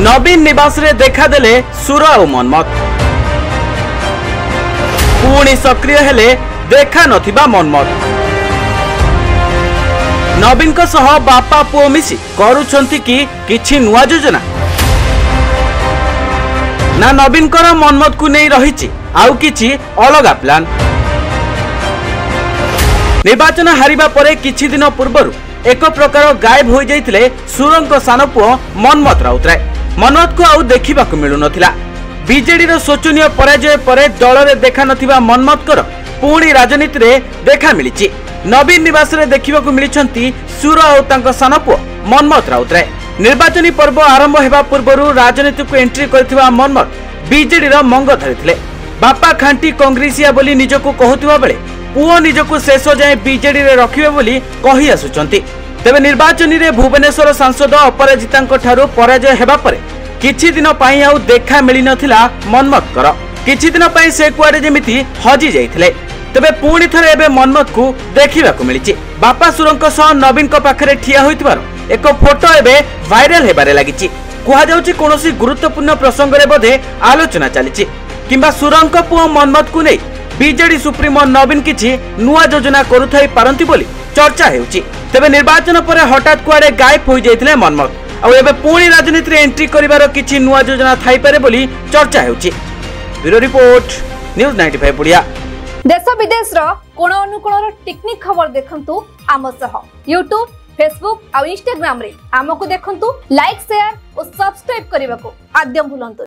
नवीन निवास रे देखादेले सुर और मनमत पुणी सक्रिय हेले देखा नथिबा मनमत। नवीन को सह बापा पुओ मिसी करूछंती कि किछि नुआ योजना ना नवीन कर मनमत को नहीं रही आउ किछि अलगा प्लान। निर्वाचन हारिबा परे किछि दिन पूर्वरु एक प्रकार गायब हो जाइतिले सुरंग सान पुओ मनमत राउतराय। मनमत को आउ देखिबा को मिलु नथिला। बीजेडी रो शोचनीय पराजय परे दल रे देखा नथिबा मनमत कर पुणी राजनीति रे देखा मिलिछि। नवीन निवास रे देखिबा को मिलिछंती सुर और तांको सान पुओ मनमत राउतराय। निर्वाचनी पर्व आरंभ हेबा पूर्वरु राजनीति को एंट्री करथिबा मनमत बीजेडी रो मंग धरिथिले। बापा खांटी कांग्रेसिया बोली निजको कहउथिबा बेले पुओ निजको शेष जाए बीजेडी रे रखिबे बोली कहि आसुचंती। तेबे निर्वाचनी रे भुवनेश्वर सांसद अपराजितांको ठारू पराजय हेबा परे किछि दिन पई आउ देखा मिली नथिला मनमत कर। किछि दिन पई से कुआडे जेमिति हजी जाइथिले। तेबे पुणी थरे एबे मनमत को देखिबा को मिलिछि। बापा सुरंक सह नवीन को पाखरे ठिया होइतबार एक फोटो एबे वायरल हेबारे लागिछि। कुहा जाउछि कोनोसी गुरुत्वपूर्ण प्रसंग रे बोधे आलोचना चलिछि किंबा सुरंक पुओ मनमत को नै बीजेडी सुप्रीमो नवीन किछि नुआ योजना करुथाई पारंती बोली चर्चा हेउछि। तेबे निर्वाचन परे हठात कुआडे गायब हो जाइथिले मनमत और एबे पुणी राजनीति रे एंट्री करिवार किछि नुआ योजना थाई पारे बोली चर्चा हेउछि। ब्यूरो रिपोर्ट न्यूज 95 पुडिया। देश विदेश रो कोण अनुकोण टेक्निक खबर देखंतु आम सह यूट्यूब फेसबुक और इंस्टाग्राम रे आमको देखंतु लाइक शेयर और सब्सक्राइब करने को आद्यम भूलंतु।